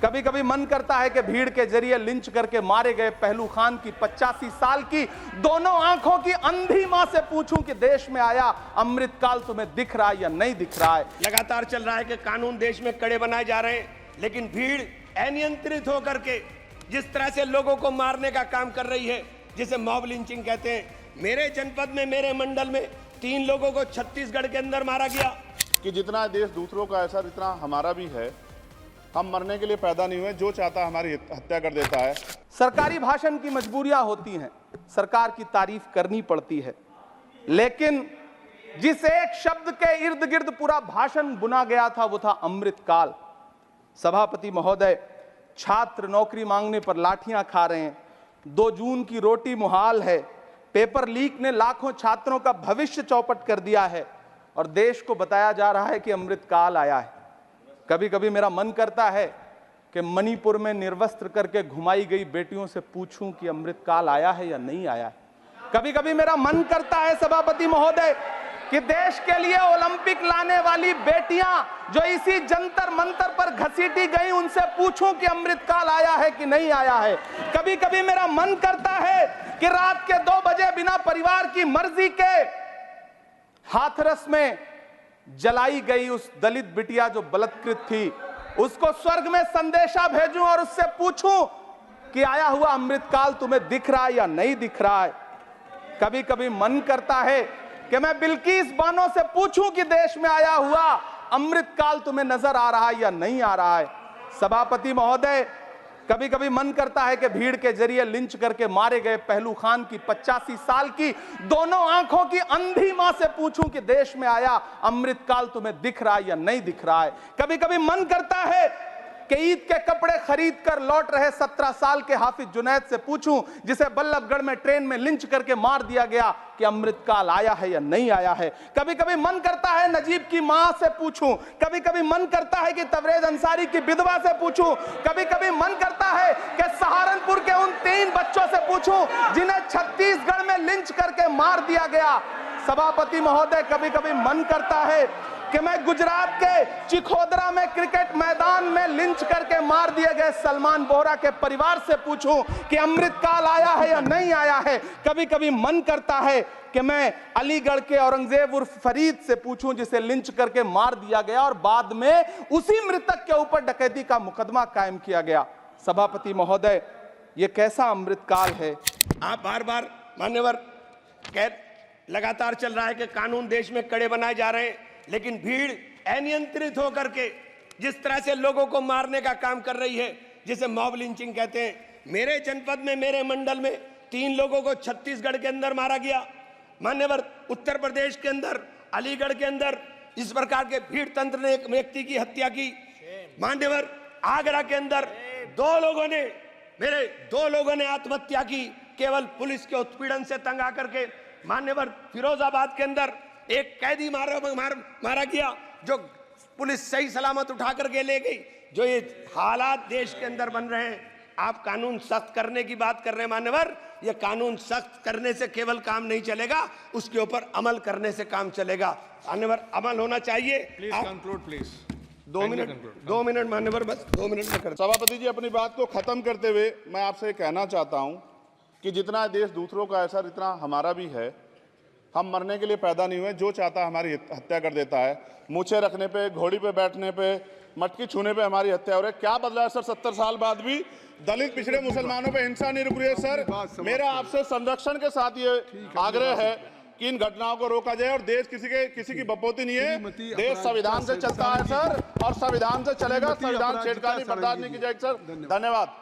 कभी कभी मन करता है कि भीड़ के जरिए लिंच करके मारे गए पहलू खान की 85 साल की दोनों आंखों की अंधी मां से पूछूं कि देश में आया अमृतकाल तुम्हें दिख रहा है या नहीं दिख रहा है। लगातार चल रहा है कि कानून देश में कड़े बनाए जा रहे हैं, लेकिन भीड़ अनियंत्रित होकर के जिस तरह से लोगों को मारने का काम कर रही है, जिसे मॉब लिंचिंग कहते हैं। मेरे जनपद में, मेरे मंडल में 3 लोगों को छत्तीसगढ़ के अंदर मारा गया। कि जितना देश दूसरों का असर इतना हमारा भी है। हम मरने के लिए पैदा नहीं हुए, जो चाहता हमारी हत्या कर देता है। सरकारी भाषण की मजबूरियां होती हैं, सरकार की तारीफ करनी पड़ती है, लेकिन जिस एक शब्द के इर्द गिर्द पूरा भाषण बुना गया था वो था अमृतकाल। सभापति महोदय, छात्र नौकरी मांगने पर लाठियां खा रहे हैं, 2 जून की रोटी मुहाल है, पेपर लीक ने लाखों छात्रों का भविष्य चौपट कर दिया है और देश को बताया जा रहा है कि अमृतकाल आया है। कभी कभी मेरा मन करता है कि मणिपुर में निर्वस्त्र करके घुमाई गई बेटियों से पूछूं कि अमृतकाल आया है या नहीं आया है। कभी कभी मेरा मन करता है सभापति महोदय कि देश के लिए ओलंपिक लाने वाली बेटियां जो इसी जंतर मंतर पर घसीटी गई, उनसे पूछूं कि अमृतकाल आया है कि नहीं आया है। कभी कभी मेरा मन करता है कि रात के 2 बजे बिना परिवार की मर्जी के हाथरस में जलाई गई उस दलित बिटिया जो बलात्कृत थी, उसको स्वर्ग में संदेशा भेजूं और उससे पूछूं कि आया हुआ अमृतकाल तुम्हें दिख रहा है या नहीं दिख रहा है। कभी कभी मन करता है कि मैं बिल्किस बानो से पूछूं कि देश में आया हुआ अमृतकाल तुम्हें नजर आ रहा है या नहीं आ रहा है। सभापति महोदय, कभी कभी मन करता है कि भीड़ के जरिए लिंच करके मारे गए पहलू खान की 85 साल की दोनों आंखों की अंधी मां से पूछूं कि देश में आया अमृतकाल तुम्हें दिख रहा है या नहीं दिख रहा है। कभी कभी मन करता है कि ईद के कपड़े खरीद कर लौट रहे 17 साल के हाफिज जुनैद से पूछूं, जिसे बल्लभगढ़ में ट्रेन में लिंच करके मार दिया गया, कि अमृतकाल आया है या नहीं आया है। कभी कभी मन करता है नजीब की मां से पूछूं, कभी कभी मन करता है कि तबरेज अंसारी की विधवा से पूछूं, कभी कभी मन करता है कि सहारनपुर के उन 3 बच्चों से पूछूं जिन्हें छत्तीसगढ़ में लिंच करके मार दिया गया। सभापति महोदय, कभी कभी मन करता है कि मैं गुजरात के चिखोदरा में क्रिकेट मैदान में लिंच करके मार दिए गए सलमान बोहरा के परिवार से पूछूं कि अमृतकाल आया है या नहीं आया है। कभी कभी मन करता है कि मैं अलीगढ़ के औरंगजेब उर्फ फरीद से पूछूं, जिसे लिंच करके मार दिया गया और बाद में उसी मृतक के ऊपर डकैती का मुकदमा कायम किया गया। सभापति महोदय, ये कैसा अमृतकाल है? आप बार बार मान्यवर लगातार चल रहा है कि कानून देश में कड़े बनाए जा रहे हैं, लेकिन भीड़ अनियंत्रित होकर के जिस तरह से लोगों को मारने का काम कर रही है, जिसे मॉब लिंचिंग कहते हैं। मेरे जनपद में, मेरे मंडल में 3 लोगों को छत्तीसगढ़ के अंदर मारा गया। मान्यवर, उत्तर प्रदेश के अंदर, अलीगढ़ के अंदर इस प्रकार के भीड़ तंत्र ने एक व्यक्ति की हत्या की। मान्यवर, आगरा के अंदर 2 लोगों ने आत्महत्या की, केवल पुलिस के उत्पीड़न से तंग आकर के। मान्यवर, फिरोजाबाद के अंदर एक कैदी मारा गया, जो पुलिस सही सलामत उठा करके ले गई। जो ये हालात देश के अंदर बन रहे हैं, आप कानून सख्त करने की बात कर रहे हैं मान्यवर, ये कानून सख्त करने से केवल काम नहीं चलेगा, उसके ऊपर अमल करने से काम चलेगा। मान्यवर, अमल होना चाहिए। Please conclude please. 2 मिनट मान्यवर, बस 2 मिनट में कर। सभापति जी, अपनी बात को खत्म करते हुए मैं आपसे कहना चाहता हूं कि जितना देश दूसरों का असर इतना हमारा भी है। हम मरने के लिए पैदा नहीं हुए, जो चाहता हमारी हत्या कर देता है। मूछे रखने पे, घोड़ी पे बैठने पे, मटकी छूने पे हमारी हत्या हो रही है। क्या बदला है सर? 70 साल बाद भी दलित पिछड़े मुसलमानों पे हिंसा नहीं रुक रही है। सर, मेरा आपसे संरक्षण के साथ ये आग्रह है कि इन घटनाओं को रोका जाए और देश किसी की बपोती नहीं है। देश संविधान से चलता है सर, और संविधान से चलेगा। संविधान छेड़खानी बर्दाश्त नहीं की जाएगी सर। धन्यवाद।